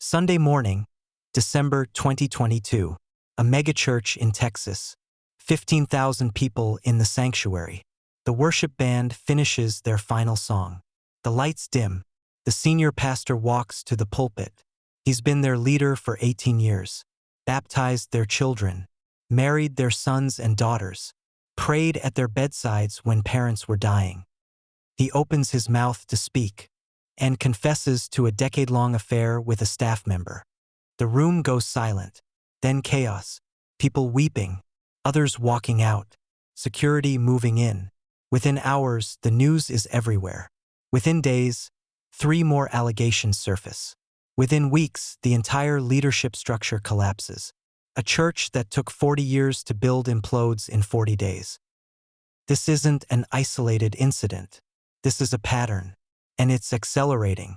Sunday morning, December 2022, a megachurch in Texas. 15,000 people in the sanctuary. The worship band finishes their final song. The lights dim. The senior pastor walks to the pulpit. He's been their leader for 18 years. Baptized their children. Married their sons and daughters. Prayed at their bedsides when parents were dying. He opens his mouth to speak and confesses to a decade-long affair with a staff member. The room goes silent. Then chaos. People weeping. Others walking out. Security moving in. Within hours, the news is everywhere. Within days, 3 more allegations surface. Within weeks, the entire leadership structure collapses. A church that took 40 years to build implodes in 40 days. This isn't an isolated incident. This is a pattern, and it's accelerating.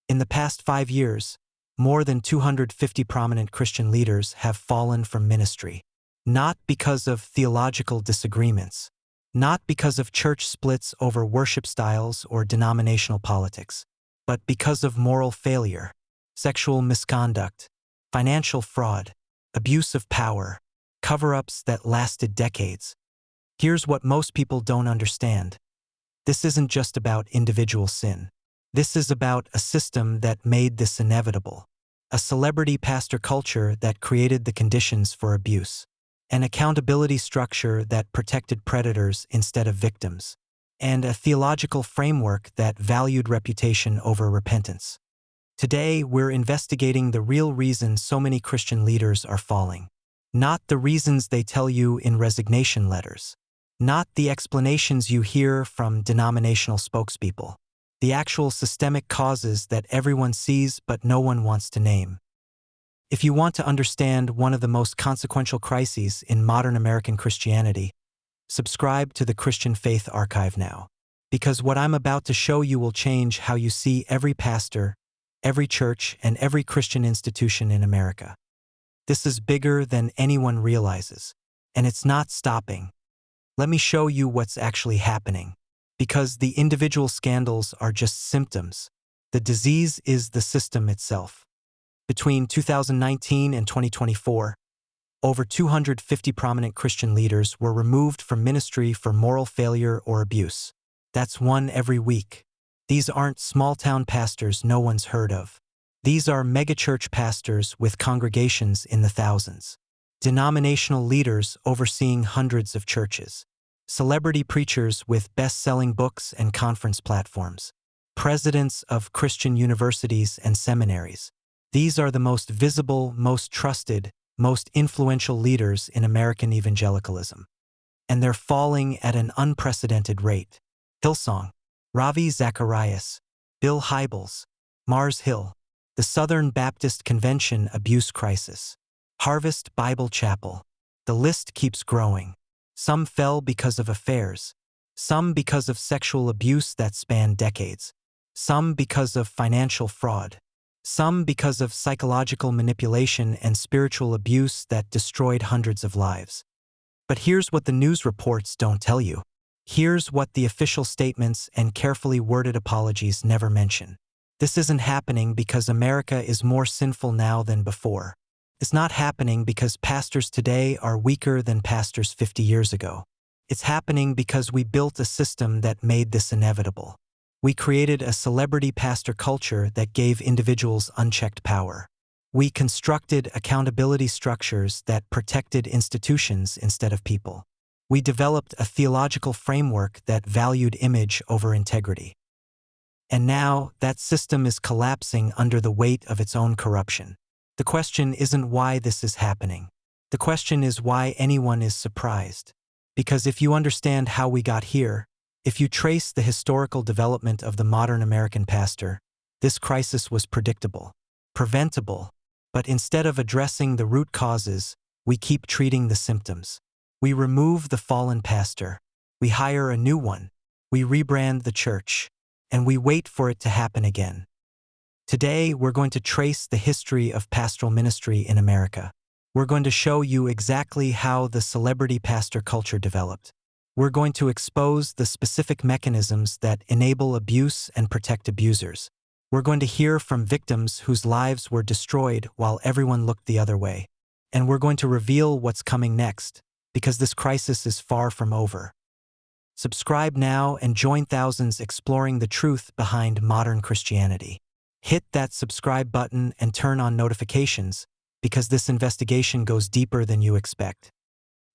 In the past 5 years, more than 250 prominent Christian leaders have fallen from ministry. Not because of theological disagreements, not because of church splits over worship styles or denominational politics, but because of moral failure, sexual misconduct, financial fraud, abuse of power, cover-ups that lasted decades. Here's what most people don't understand. This isn't just about individual sin. This is about a system that made this inevitable. A celebrity pastor culture that created the conditions for abuse. An accountability structure that protected predators instead of victims. And a theological framework that valued reputation over repentance. Today, we're investigating the real reason so many Christian leaders are falling. Not the reasons they tell you in resignation letters. Not the explanations you hear from denominational spokespeople. The actual systemic causes that everyone sees but no one wants to name. If you want to understand one of the most consequential crises in modern American Christianity, subscribe to the Christian Faith Archive now. Because what I'm about to show you will change how you see every pastor, every church, and every Christian institution in America. This is bigger than anyone realizes, and it's not stopping. Let me show you what's actually happening. Because the individual scandals are just symptoms. The disease is the system itself. Between 2019 and 2024, over 250 prominent Christian leaders were removed from ministry for moral failure or abuse. That's one every week. These aren't small-town pastors no one's heard of. These are megachurch pastors with congregations in the thousands. Denominational leaders overseeing hundreds of churches. Celebrity preachers with best-selling books and conference platforms. Presidents of Christian universities and seminaries. These are the most visible, most trusted, most influential leaders in American evangelicalism. And they're falling at an unprecedented rate. Hillsong, Ravi Zacharias, Bill Hybels, Mars Hill, the Southern Baptist Convention abuse crisis, Harvest Bible Chapel. The list keeps growing. Some fell because of affairs, some because of sexual abuse that spanned decades, some because of financial fraud, some because of psychological manipulation and spiritual abuse that destroyed hundreds of lives. But here's what the news reports don't tell you. Here's what the official statements and carefully worded apologies never mention. This isn't happening because America is more sinful now than before. It's not happening because pastors today are weaker than pastors 50 years ago. It's happening because we built a system that made this inevitable. We created a celebrity pastor culture that gave individuals unchecked power. We constructed accountability structures that protected institutions instead of people. We developed a theological framework that valued image over integrity. And now, that system is collapsing under the weight of its own corruption. The question isn't why this is happening. The question is why anyone is surprised. Because if you understand how we got here, if you trace the historical development of the modern American pastor, this crisis was predictable, preventable, but instead of addressing the root causes, we keep treating the symptoms. We remove the fallen pastor, we hire a new one, we rebrand the church, and we wait for it to happen again. Today, we're going to trace the history of pastoral ministry in America. We're going to show you exactly how the celebrity pastor culture developed. We're going to expose the specific mechanisms that enable abuse and protect abusers. We're going to hear from victims whose lives were destroyed while everyone looked the other way. And we're going to reveal what's coming next, because this crisis is far from over. Subscribe now and join thousands exploring the truth behind modern Christianity. Hit that subscribe button and turn on notifications, because this investigation goes deeper than you expect.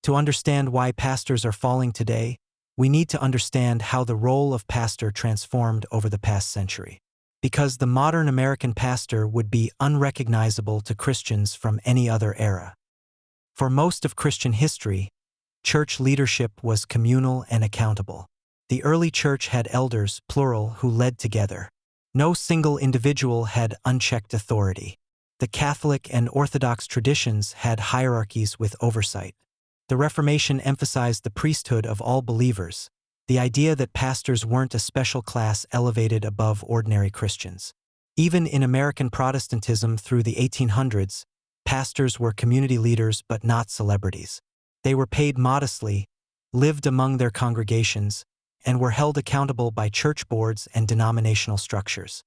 To understand why pastors are falling today, we need to understand how the role of pastor transformed over the past century. Because the modern American pastor would be unrecognizable to Christians from any other era. For most of Christian history, church leadership was communal and accountable. The early church had elders, plural, who led together. No single individual had unchecked authority. The Catholic and Orthodox traditions had hierarchies with oversight. The Reformation emphasized the priesthood of all believers, the idea that pastors weren't a special class elevated above ordinary Christians. Even in American Protestantism through the 1800s, pastors were community leaders but not celebrities. They were paid modestly, lived among their congregations, and were held accountable by church boards and denominational structures.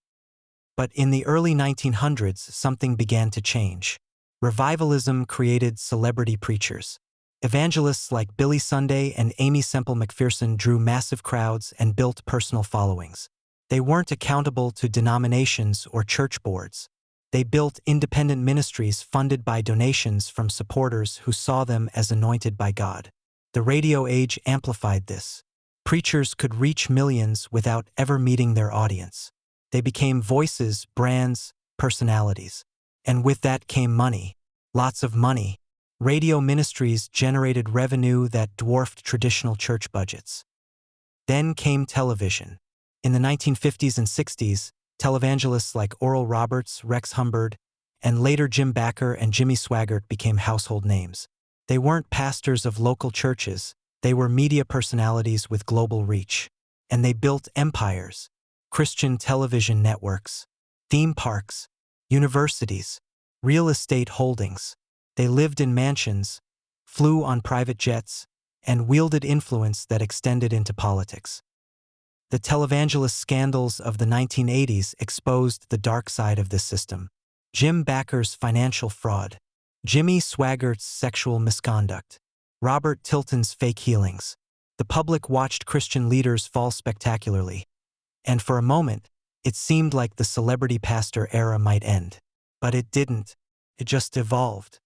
But in the early 1900s, something began to change. Revivalism created celebrity preachers. Evangelists like Billy Sunday and Amy Semple McPherson drew massive crowds and built personal followings. They weren't accountable to denominations or church boards. They built independent ministries funded by donations from supporters who saw them as anointed by God. The radio age amplified this. Preachers could reach millions without ever meeting their audience. They became voices, brands, personalities. And with that came money. Lots of money. Radio ministries generated revenue that dwarfed traditional church budgets. Then came television. In the 1950s and 60s, televangelists like Oral Roberts, Rex Humbard, and later Jim Bakker and Jimmy Swaggart became household names. They weren't pastors of local churches, they were media personalities with global reach. And they built empires, Christian television networks, theme parks, universities, real estate holdings. They lived in mansions, flew on private jets, and wielded influence that extended into politics. The televangelist scandals of the 1980s exposed the dark side of this system. Jim Bakker's financial fraud, Jimmy Swaggart's sexual misconduct, Robert Tilton's fake healings. The public watched Christian leaders fall spectacularly. And for a moment, it seemed like the celebrity pastor era might end. But it didn't. It just evolved.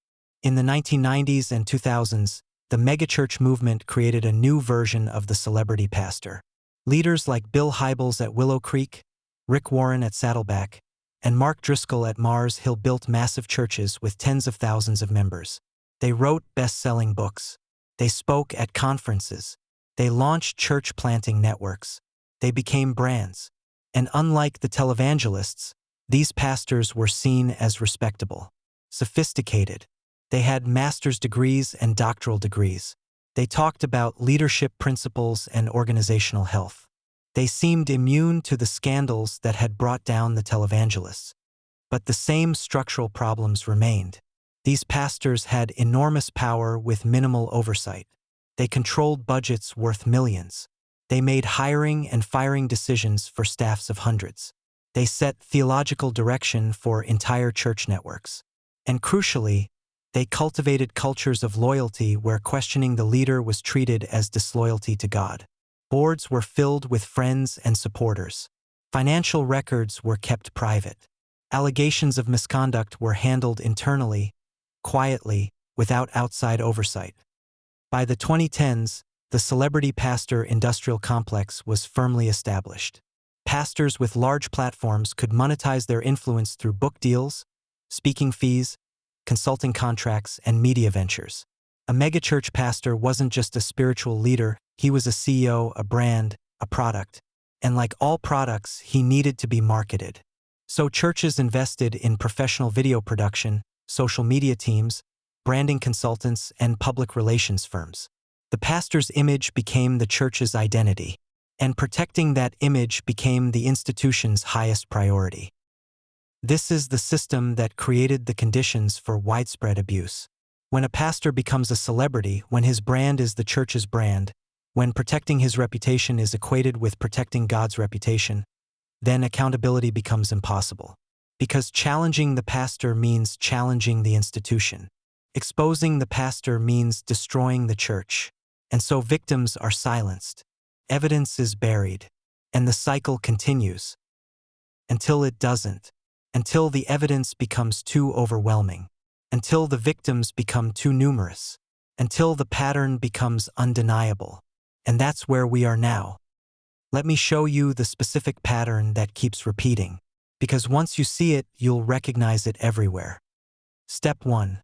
In the 1990s and 2000s, the megachurch movement created a new version of the celebrity pastor. Leaders like Bill Hybels at Willow Creek, Rick Warren at Saddleback, and Mark Driscoll at Mars Hill built massive churches with tens of thousands of members. They wrote best-selling books. They spoke at conferences. They launched church planting networks. They became brands. And unlike the televangelists, these pastors were seen as respectable, sophisticated. They had master's degrees and doctoral degrees. They talked about leadership principles and organizational health. They seemed immune to the scandals that had brought down the televangelists. But the same structural problems remained. These pastors had enormous power with minimal oversight. They controlled budgets worth millions. They made hiring and firing decisions for staffs of hundreds. They set theological direction for entire church networks. And crucially, they cultivated cultures of loyalty where questioning the leader was treated as disloyalty to God. Boards were filled with friends and supporters. Financial records were kept private. Allegations of misconduct were handled internally, quietly, without outside oversight. By the 2010s, the celebrity pastor industrial complex was firmly established. Pastors with large platforms could monetize their influence through book deals, speaking fees, consulting contracts, and media ventures. A megachurch pastor wasn't just a spiritual leader, he was a CEO, a brand, a product. And like all products, he needed to be marketed. So churches invested in professional video production, social media teams, branding consultants, and public relations firms. The pastor's image became the church's identity, and protecting that image became the institution's highest priority. This is the system that created the conditions for widespread abuse. When a pastor becomes a celebrity, when his brand is the church's brand, when protecting his reputation is equated with protecting God's reputation, then accountability becomes impossible. Because challenging the pastor means challenging the institution. Exposing the pastor means destroying the church. And so victims are silenced. Evidence is buried. And the cycle continues. Until it doesn't. Until the evidence becomes too overwhelming. Until the victims become too numerous. Until the pattern becomes undeniable. And that's where we are now. Let me show you the specific pattern that keeps repeating. Because once you see it, you'll recognize it everywhere. Step 1.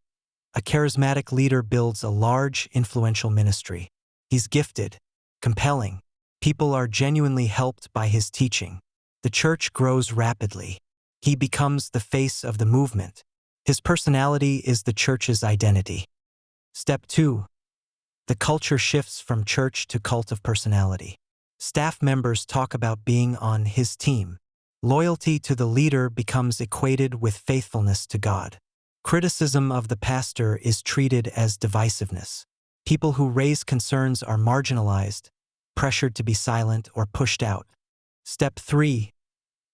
A charismatic leader builds a large, influential ministry. He's gifted, compelling. People are genuinely helped by his teaching. The church grows rapidly. He becomes the face of the movement. His personality is the church's identity. Step 2. The culture shifts from church to cult of personality. Staff members talk about being on his team. Loyalty to the leader becomes equated with faithfulness to God. Criticism of the pastor is treated as divisiveness. People who raise concerns are marginalized, pressured to be silent, or pushed out. Step 3.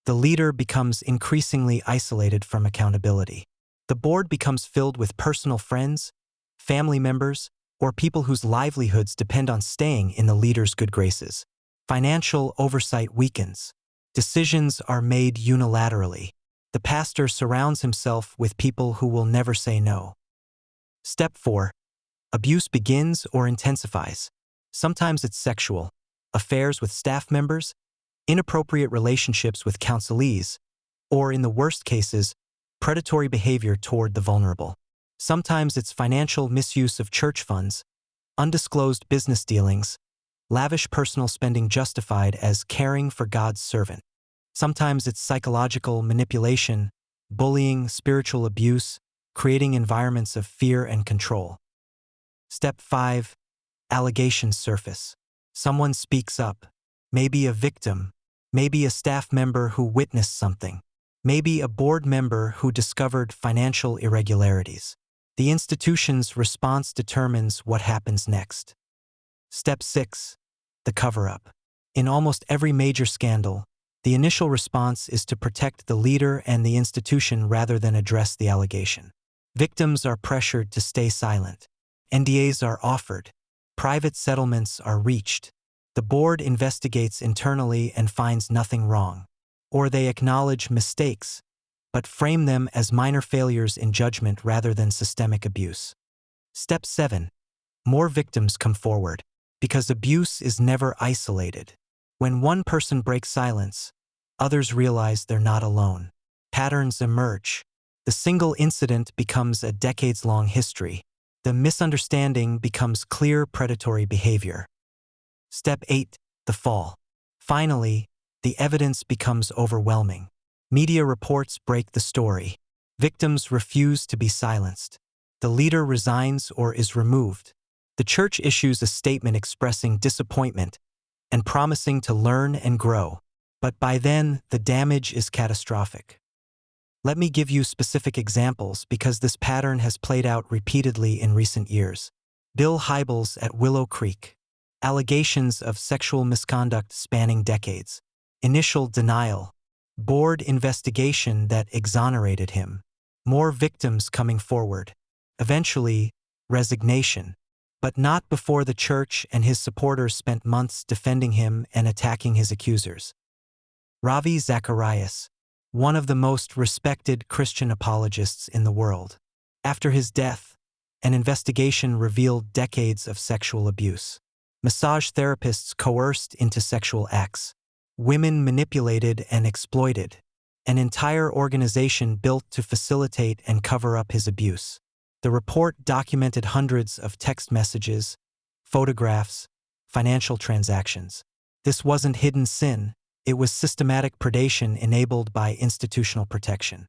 The leader becomes increasingly isolated from accountability. The board becomes filled with personal friends, family members, or people whose livelihoods depend on staying in the leader's good graces. Financial oversight weakens. Decisions are made unilaterally. The pastor surrounds himself with people who will never say no. Step 4. Abuse begins or intensifies. Sometimes it's sexual, affairs with staff members, inappropriate relationships with counselees, or in the worst cases, predatory behavior toward the vulnerable. Sometimes it's financial misuse of church funds, undisclosed business dealings, lavish personal spending justified as caring for God's servant. Sometimes it's psychological manipulation, bullying, spiritual abuse, creating environments of fear and control. Step 5. Allegations surface. Someone speaks up. Maybe a victim. Maybe a staff member who witnessed something. Maybe a board member who discovered financial irregularities. The institution's response determines what happens next. Step 6. The cover-up. In almost every major scandal, the initial response is to protect the leader and the institution rather than address the allegation. Victims are pressured to stay silent. NDAs are offered. Private settlements are reached. The board investigates internally and finds nothing wrong. Or they acknowledge mistakes, but frame them as minor failures in judgment rather than systemic abuse. Step 7. More victims come forward. Because abuse is never isolated. When one person breaks silence, others realize they're not alone. Patterns emerge. The single incident becomes a decades-long history. The misunderstanding becomes clear predatory behavior. Step 8. The fall. Finally, the evidence becomes overwhelming. Media reports break the story. Victims refuse to be silenced. The leader resigns or is removed. The church issues a statement expressing disappointment and promising to learn and grow. But by then, the damage is catastrophic. Let me give you specific examples because this pattern has played out repeatedly in recent years. Bill Hybels at Willow Creek. Allegations of sexual misconduct spanning decades. Initial denial. Board investigation that exonerated him. More victims coming forward. Eventually, resignation. But not before the church and his supporters spent months defending him and attacking his accusers. Ravi Zacharias, one of the most respected Christian apologists in the world. After his death, an investigation revealed decades of sexual abuse. Massage therapists coerced into sexual acts. Women manipulated and exploited. An entire organization built to facilitate and cover up his abuse. The report documented hundreds of text messages, photographs, financial transactions. This wasn't hidden sin, it was systematic predation enabled by institutional protection.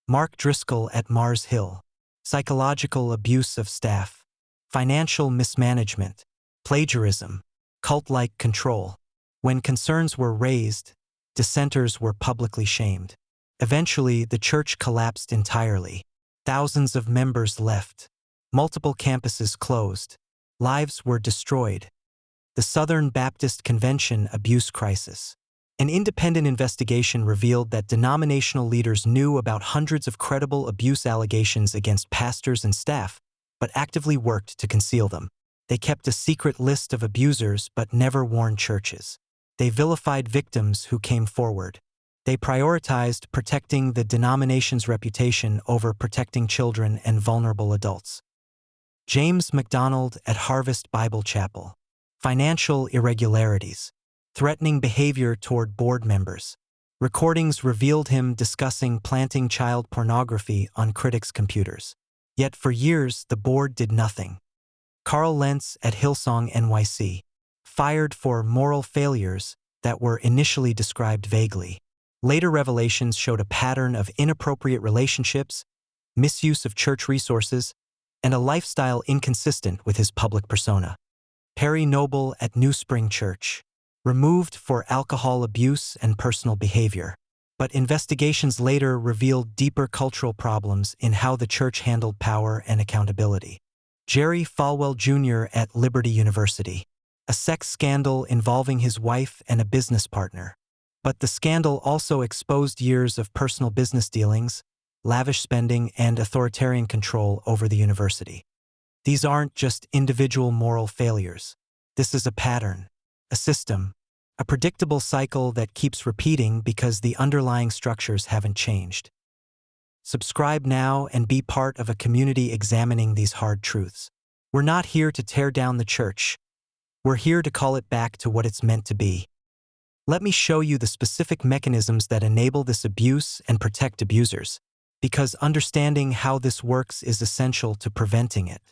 Mark Driscoll at Mars Hill. Psychological abuse of staff. Financial mismanagement. Plagiarism. Cult-like control. When concerns were raised, dissenters were publicly shamed. Eventually, the church collapsed entirely. Thousands of members left. Multiple campuses closed. Lives were destroyed. The Southern Baptist Convention abuse crisis. An independent investigation revealed that denominational leaders knew about hundreds of credible abuse allegations against pastors and staff, but actively worked to conceal them. They kept a secret list of abusers but never warned churches. They vilified victims who came forward. They prioritized protecting the denomination's reputation over protecting children and vulnerable adults. James MacDonald at Harvest Bible Chapel. Financial irregularities. Threatening behavior toward board members. Recordings revealed him discussing planting child pornography on critics' computers. Yet for years, the board did nothing. Carl Lentz at Hillsong NYC. Fired for moral failures that were initially described vaguely. Later revelations showed a pattern of inappropriate relationships, misuse of church resources, and a lifestyle inconsistent with his public persona. Perry Noble at New Spring Church. Removed for alcohol abuse and personal behavior. But investigations later revealed deeper cultural problems in how the church handled power and accountability. Jerry Falwell Jr. at Liberty University. A sex scandal involving his wife and a business partner. But the scandal also exposed years of personal business dealings, lavish spending, and authoritarian control over the university. These aren't just individual moral failures. This is a pattern, a system, a predictable cycle that keeps repeating because the underlying structures haven't changed. Subscribe now and be part of a community examining these hard truths. We're not here to tear down the church. We're here to call it back to what it's meant to be. Let me show you the specific mechanisms that enable this abuse and protect abusers, because understanding how this works is essential to preventing it.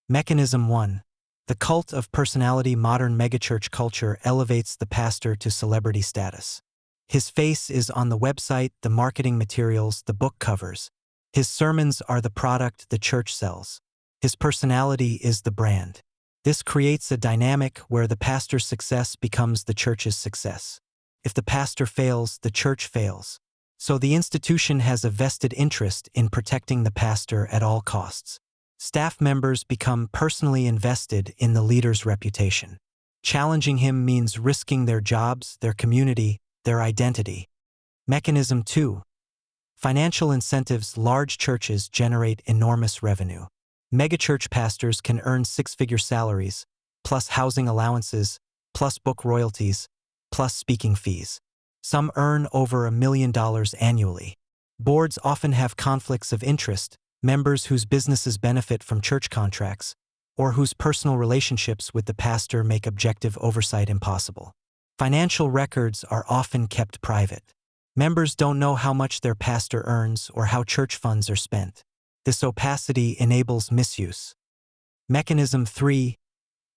Mechanism 1. The cult of personality. Modern megachurch culture elevates the pastor to celebrity status. His face is on the website, the marketing materials, the book covers. His sermons are the product the church sells. His personality is the brand. This creates a dynamic where the pastor's success becomes the church's success. If the pastor fails, the church fails. So the institution has a vested interest in protecting the pastor at all costs. Staff members become personally invested in the leader's reputation. Challenging him means risking their jobs, their community, their identity. Mechanism 2. Financial incentives. Large churches generate enormous revenue. Megachurch pastors can earn six-figure salaries, plus housing allowances, plus book royalties, plus speaking fees. Some earn over $1 million annually. Boards often have conflicts of interest, members whose businesses benefit from church contracts, or whose personal relationships with the pastor make objective oversight impossible. Financial records are often kept private. Members don't know how much their pastor earns or how church funds are spent. This opacity enables misuse. Mechanism 3.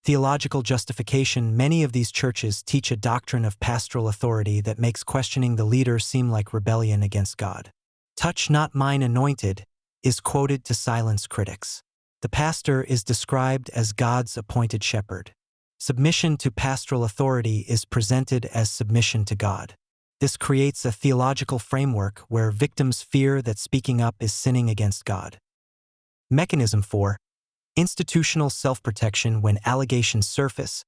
Theological justification. Many of these churches teach a doctrine of pastoral authority that makes questioning the leader seem like rebellion against God. "Touch not mine anointed" is quoted to silence critics. The pastor is described as God's appointed shepherd. Submission to pastoral authority is presented as submission to God. This creates a theological framework where victims fear that speaking up is sinning against God. Mechanism 4. Institutional self-protection. When allegations surface,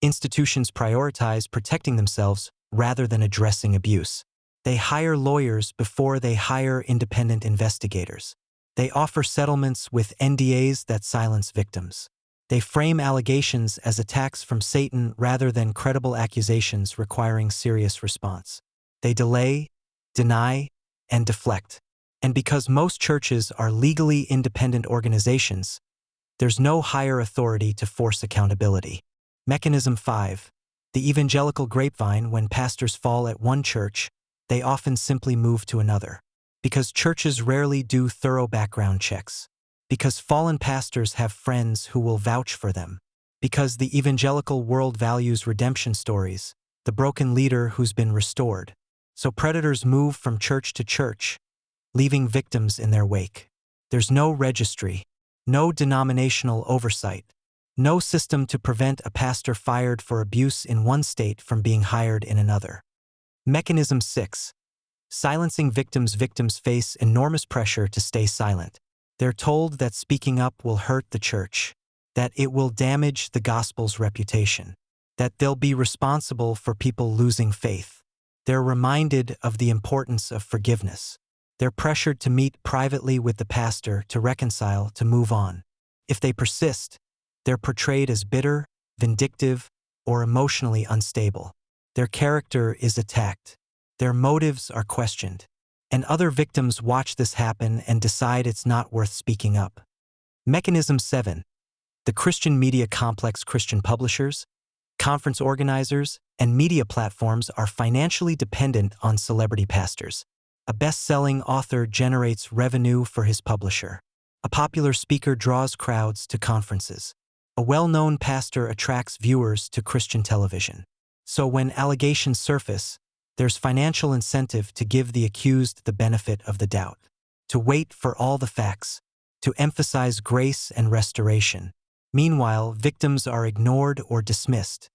institutions prioritize protecting themselves rather than addressing abuse. They hire lawyers before they hire independent investigators. They offer settlements with NDAs that silence victims. They frame allegations as attacks from Satan rather than credible accusations requiring serious response. They delay, deny, and deflect. And because most churches are legally independent organizations, there's no higher authority to force accountability. Mechanism 5. The evangelical grapevine. When pastors fall at one church, they often simply move to another. Because churches rarely do thorough background checks. Because fallen pastors have friends who will vouch for them. Because the evangelical world values redemption stories, the broken leader who's been restored. So predators move from church to church, leaving victims in their wake. There's no registry, no denominational oversight, no system to prevent a pastor fired for abuse in one state from being hired in another. Mechanism 6. Silencing victims. Victims face enormous pressure to stay silent. They're told that speaking up will hurt the church, that it will damage the gospel's reputation, that they'll be responsible for people losing faith. They're reminded of the importance of forgiveness. They're pressured to meet privately with the pastor to reconcile, to move on. If they persist, they're portrayed as bitter, vindictive, or emotionally unstable. Their character is attacked. Their motives are questioned. And other victims watch this happen and decide it's not worth speaking up. Mechanism 7. The Christian media complex. Christian publishers, conference organizers, and media platforms are financially dependent on celebrity pastors. A best-selling author generates revenue for his publisher. A popular speaker draws crowds to conferences. A well-known pastor attracts viewers to Christian television. So when allegations surface, there's financial incentive to give the accused the benefit of the doubt, to wait for all the facts, to emphasize grace and restoration. Meanwhile, victims are ignored or dismissed.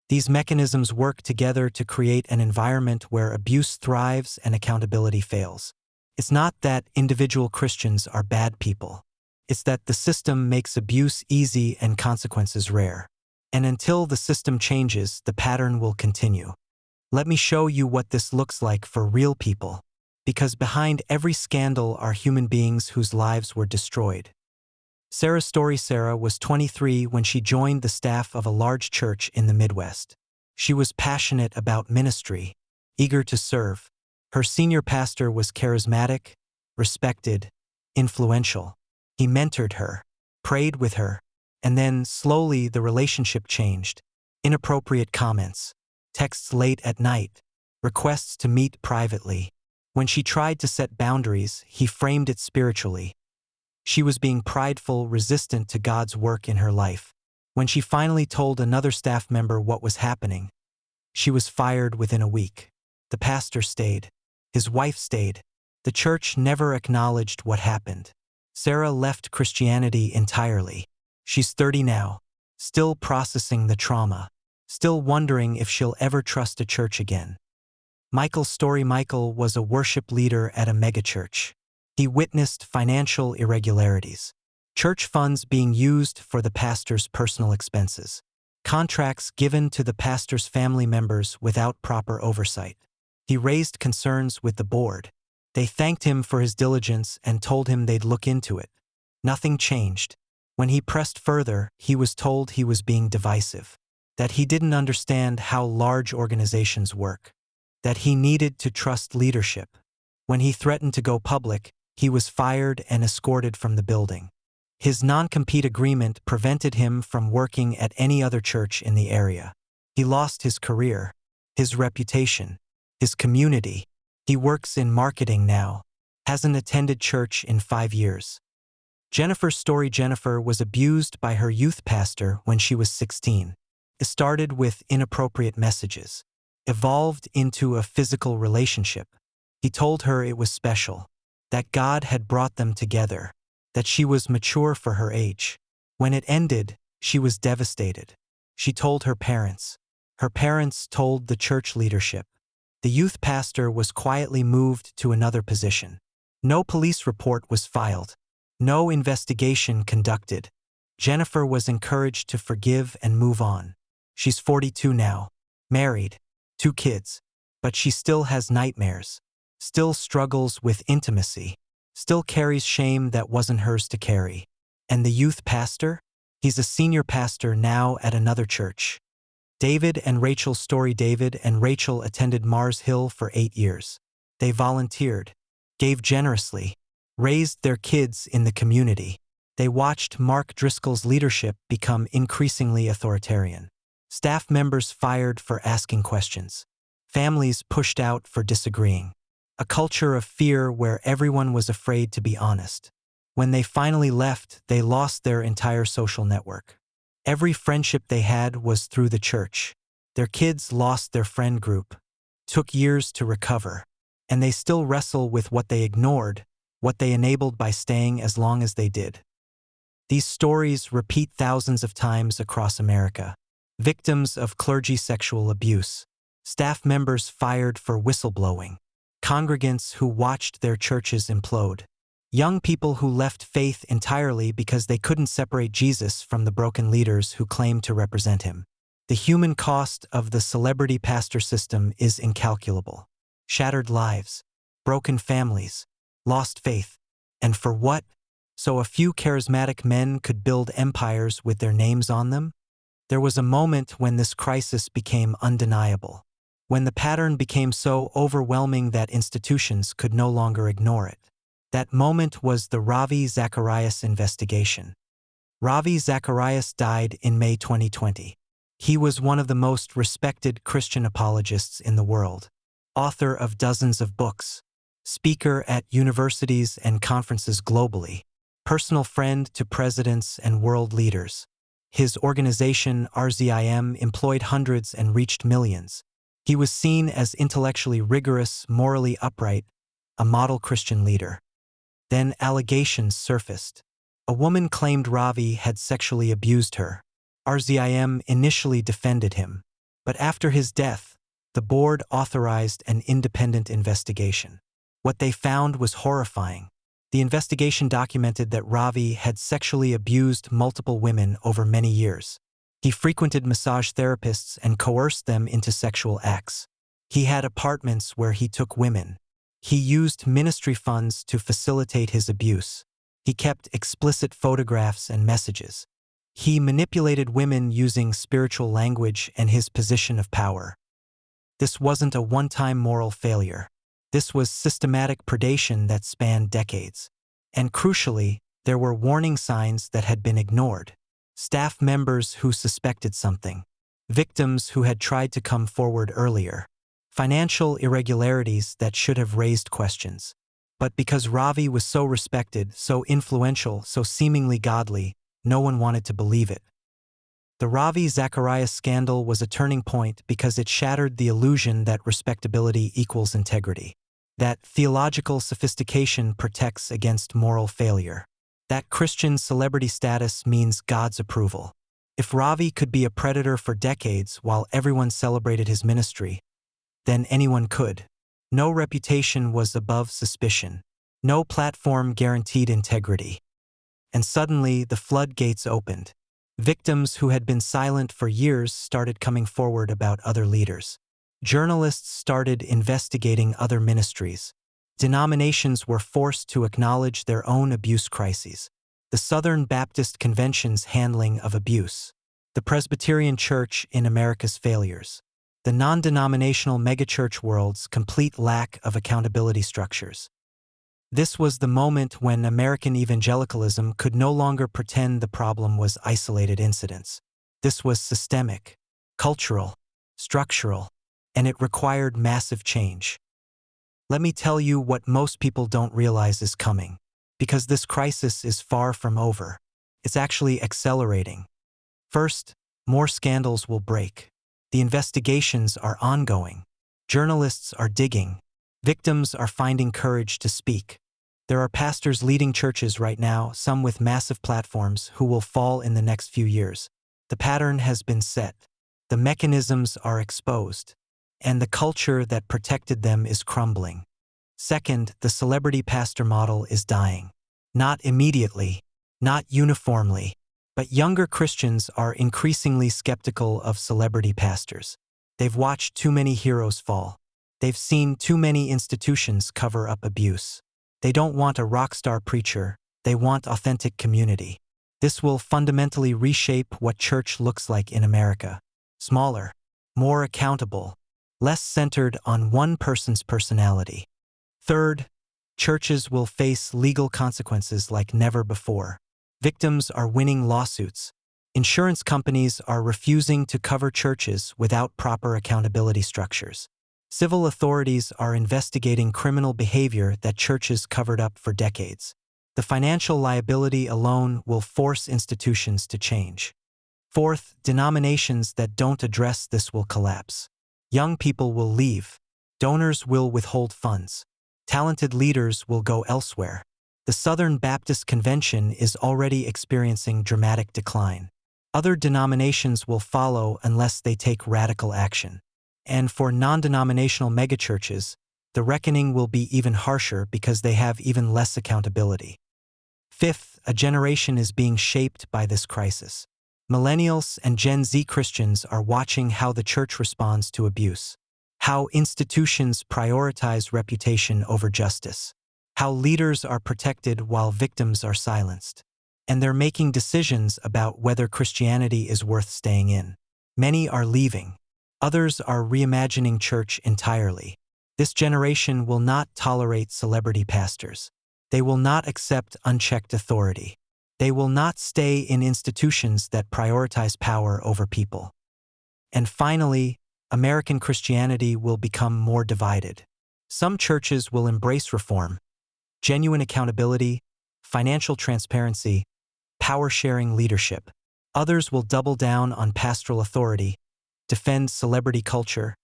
These mechanisms work together to create an environment where abuse thrives and accountability fails. It's not that individual Christians are bad people. It's that the system makes abuse easy and consequences rare. And until the system changes, the pattern will continue. Let me show you what this looks like for real people. Because behind every scandal are human beings whose lives were destroyed. Sarah's story. Sarah was 23 when she joined the staff of a large church in the Midwest. She was passionate about ministry, eager to serve. Her senior pastor was charismatic, respected, influential. He mentored her, prayed with her, and then slowly the relationship changed. Inappropriate comments, texts late at night, requests to meet privately. When she tried to set boundaries, he framed it spiritually. She was being prideful, resistant to God's work in her life. When she finally told another staff member what was happening, she was fired within a week. The pastor stayed. His wife stayed. The church never acknowledged what happened. Sarah left Christianity entirely. She's 30 now, still processing the trauma, still wondering if she'll ever trust a church again. Michael's story. Michael was a worship leader at a megachurch. He witnessed financial irregularities, church funds being used for the pastor's personal expenses, contracts given to the pastor's family members without proper oversight. He raised concerns with the board. They thanked him for his diligence and told him they'd look into it. Nothing changed. When he pressed further, he was told he was being divisive, that he didn't understand how large organizations work, that he needed to trust leadership. When he threatened to go public, he was fired and escorted from the building. His non-compete agreement prevented him from working at any other church in the area. He lost his career, his reputation, his community. He works in marketing now, hasn't attended church in 5 years. Jennifer's story. Jennifer was abused by her youth pastor when she was 16. It started with inappropriate messages, evolved into a physical relationship. He told her it was special, that God had brought them together, that she was mature for her age. When it ended, she was devastated. She told her parents. Her parents told the church leadership. The youth pastor was quietly moved to another position. No police report was filed. No investigation conducted. Jennifer was encouraged to forgive and move on. She's 42 now, married, 2 kids, but she still has nightmares, still struggles with intimacy, still carries shame that wasn't hers to carry. And the youth pastor? He's a senior pastor now at another church. David and Rachel's story. David and Rachel attended Mars Hill for 8 years. They volunteered, gave generously, raised their kids in the community. They watched Mark Driscoll's leadership become increasingly authoritarian. Staff members fired for asking questions. Families pushed out for disagreeing. A culture of fear where everyone was afraid to be honest. When they finally left, they lost their entire social network. Every friendship they had was through the church. Their kids lost their friend group. Took years to recover. And they still wrestle with what they ignored, what they enabled by staying as long as they did. These stories repeat thousands of times across America. Victims of clergy sexual abuse. Staff members fired for whistleblowing. Congregants who watched their churches implode. Young people who left faith entirely because they couldn't separate Jesus from the broken leaders who claimed to represent him. The human cost of the celebrity pastor system is incalculable. Shattered lives, broken families, lost faith. And for what? So a few charismatic men could build empires with their names on them? There was a moment when this crisis became undeniable, when the pattern became so overwhelming that institutions could no longer ignore it. That moment was the Ravi Zacharias investigation. Ravi Zacharias died in May 2020. He was one of the most respected Christian apologists in the world, author of dozens of books, speaker at universities and conferences globally, personal friend to presidents and world leaders. His organization, RZIM, employed hundreds and reached millions. He was seen as intellectually rigorous, morally upright, a model Christian leader. Then allegations surfaced. A woman claimed Ravi had sexually abused her. RZIM initially defended him, but after his death, the board authorized an independent investigation. What they found was horrifying. The investigation documented that Ravi had sexually abused multiple women over many years. He frequented massage therapists and coerced them into sexual acts. He had apartments where he took women. He used ministry funds to facilitate his abuse. He kept explicit photographs and messages. He manipulated women using spiritual language and his position of power. This wasn't a one-time moral failure. This was systematic predation that spanned decades. And crucially, there were warning signs that had been ignored. Staff members who suspected something. Victims who had tried to come forward earlier. Financial irregularities that should have raised questions. But because Ravi was so respected, so influential, so seemingly godly, no one wanted to believe it. The Ravi Zacharias scandal was a turning point because it shattered the illusion that respectability equals integrity, that theological sophistication protects against moral failure, that Christian celebrity status means God's approval. If Ravi could be a predator for decades while everyone celebrated his ministry, then anyone could. No reputation was above suspicion. No platform guaranteed integrity. And suddenly, the floodgates opened. Victims who had been silent for years started coming forward about other leaders. Journalists started investigating other ministries. Denominations were forced to acknowledge their own abuse crises. The Southern Baptist Convention's handling of abuse. The Presbyterian Church in America's failures. The non-denominational megachurch world's complete lack of accountability structures. This was the moment when American evangelicalism could no longer pretend the problem was isolated incidents. This was systemic, cultural, structural, and it required massive change. Let me tell you what most people don't realize is coming, because this crisis is far from over. It's actually accelerating. First, more scandals will break. The investigations are ongoing. Journalists are digging. Victims are finding courage to speak. There are pastors leading churches right now, some with massive platforms, who will fall in the next few years. The pattern has been set. The mechanisms are exposed. And the culture that protected them is crumbling. Second, the celebrity pastor model is dying. Not immediately, not uniformly, but younger Christians are increasingly skeptical of celebrity pastors. They've watched too many heroes fall. They've seen too many institutions cover up abuse. They don't want a rock star preacher, they want authentic community. This will fundamentally reshape what church looks like in America. Smaller, more accountable, less centered on one person's personality. Third, churches will face legal consequences like never before. Victims are winning lawsuits. Insurance companies are refusing to cover churches without proper accountability structures. Civil authorities are investigating criminal behavior that churches covered up for decades. The financial liability alone will force institutions to change. Fourth, denominations that don't address this will collapse. Young people will leave. Donors will withhold funds. Talented leaders will go elsewhere. The Southern Baptist Convention is already experiencing dramatic decline. Other denominations will follow unless they take radical action. And for non-denominational megachurches, the reckoning will be even harsher because they have even less accountability. Fifth, a generation is being shaped by this crisis. Millennials and Gen Z Christians are watching how the church responds to abuse, how institutions prioritize reputation over justice, how leaders are protected while victims are silenced, and they're making decisions about whether Christianity is worth staying in. Many are leaving. Others are reimagining church entirely. This generation will not tolerate celebrity pastors. They will not accept unchecked authority. They will not stay in institutions that prioritize power over people. And finally, American Christianity will become more divided. Some churches will embrace reform, genuine accountability, financial transparency, power-sharing leadership. Others will double down on pastoral authority, defend celebrity culture,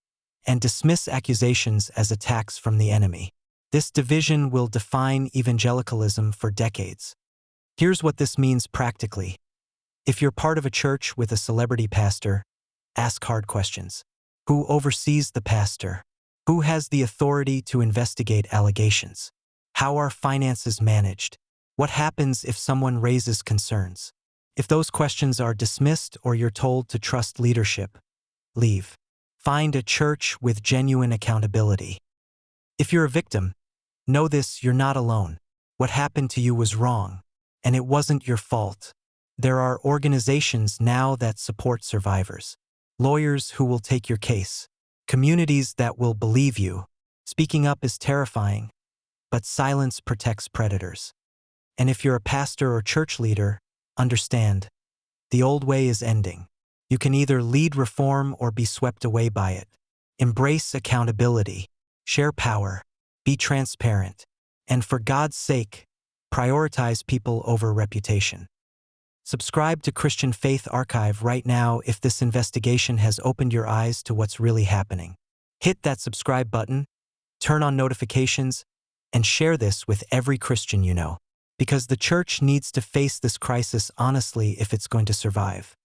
and dismiss accusations as attacks from the enemy. This division will define evangelicalism for decades. Here's what this means practically. If you're part of a church with a celebrity pastor, ask hard questions. Who oversees the pastor? Who has the authority to investigate allegations? How are finances managed? What happens if someone raises concerns? If those questions are dismissed or you're told to trust leadership, leave. Find a church with genuine accountability. If you're a victim, know this: you're not alone. What happened to you was wrong, and it wasn't your fault. There are organizations now that support survivors, lawyers who will take your case, communities that will believe you. Speaking up is terrifying, but silence protects predators. And if you're a pastor or church leader, understand, the old way is ending. You can either lead reform or be swept away by it. Embrace accountability, share power, be transparent, and for God's sake, prioritize people over reputation. Subscribe to Christian Faith Archive right now if this investigation has opened your eyes to what's really happening. Hit that subscribe button, turn on notifications, and share this with every Christian you know. Because the church needs to face this crisis honestly if it's going to survive.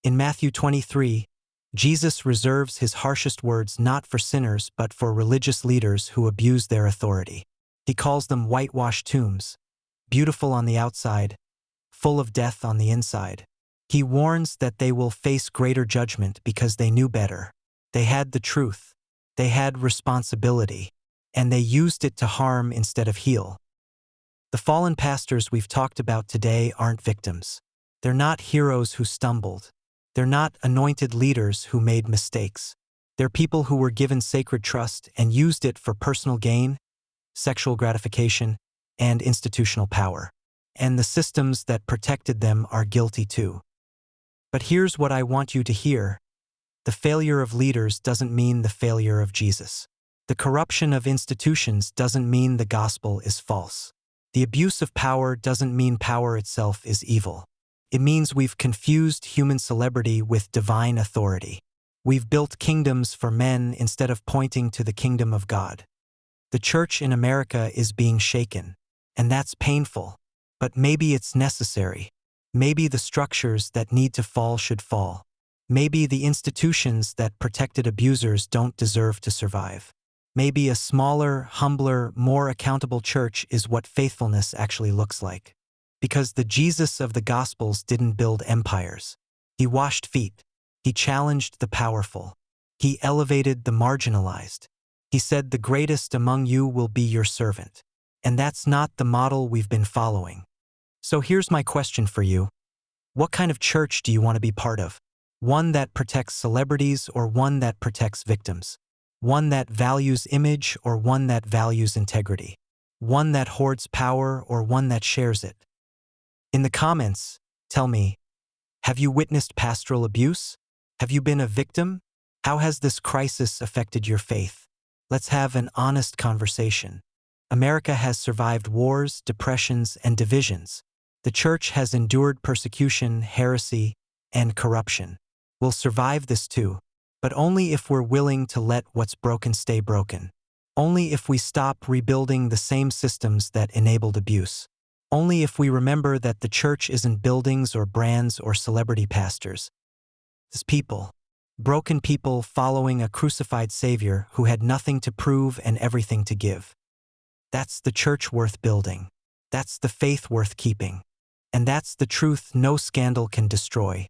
In Matthew 23, Jesus reserves his harshest words not for sinners but for religious leaders who abuse their authority. He calls them whitewashed tombs, beautiful on the outside, full of death on the inside. He warns that they will face greater judgment because they knew better. They had the truth. They had responsibility. And they used it to harm instead of heal. The fallen pastors we've talked about today aren't victims. They're not heroes who stumbled. They're not anointed leaders who made mistakes. They're people who were given sacred trust and used it for personal gain, sexual gratification, and institutional power. And the systems that protected them are guilty too. But here's what I want you to hear. The failure of leaders doesn't mean the failure of Jesus. The corruption of institutions doesn't mean the gospel is false. The abuse of power doesn't mean power itself is evil. It means we've confused human celebrity with divine authority. We've built kingdoms for men instead of pointing to the kingdom of God. The church in America is being shaken, and that's painful. But maybe it's necessary. Maybe the structures that need to fall should fall. Maybe the institutions that protected abusers don't deserve to survive. Maybe a smaller, humbler, more accountable church is what faithfulness actually looks like. Because the Jesus of the Gospels didn't build empires. He washed feet. He challenged the powerful. He elevated the marginalized. He said, "The greatest among you will be your servant." And that's not the model we've been following. So here's my question for you. What kind of church do you want to be part of? One that protects celebrities or one that protects victims? One that values image or one that values integrity? One that hoards power or one that shares it? In the comments, tell me, have you witnessed pastoral abuse? Have you been a victim? How has this crisis affected your faith? Let's have an honest conversation. America has survived wars, depressions, and divisions. The church has endured persecution, heresy, and corruption. We'll survive this too, but only if we're willing to let what's broken stay broken. Only if we stop rebuilding the same systems that enabled abuse. Only if we remember that the church isn't buildings or brands or celebrity pastors. It's people. Broken people following a crucified Savior who had nothing to prove and everything to give. That's the church worth building. That's the faith worth keeping. And that's the truth no scandal can destroy.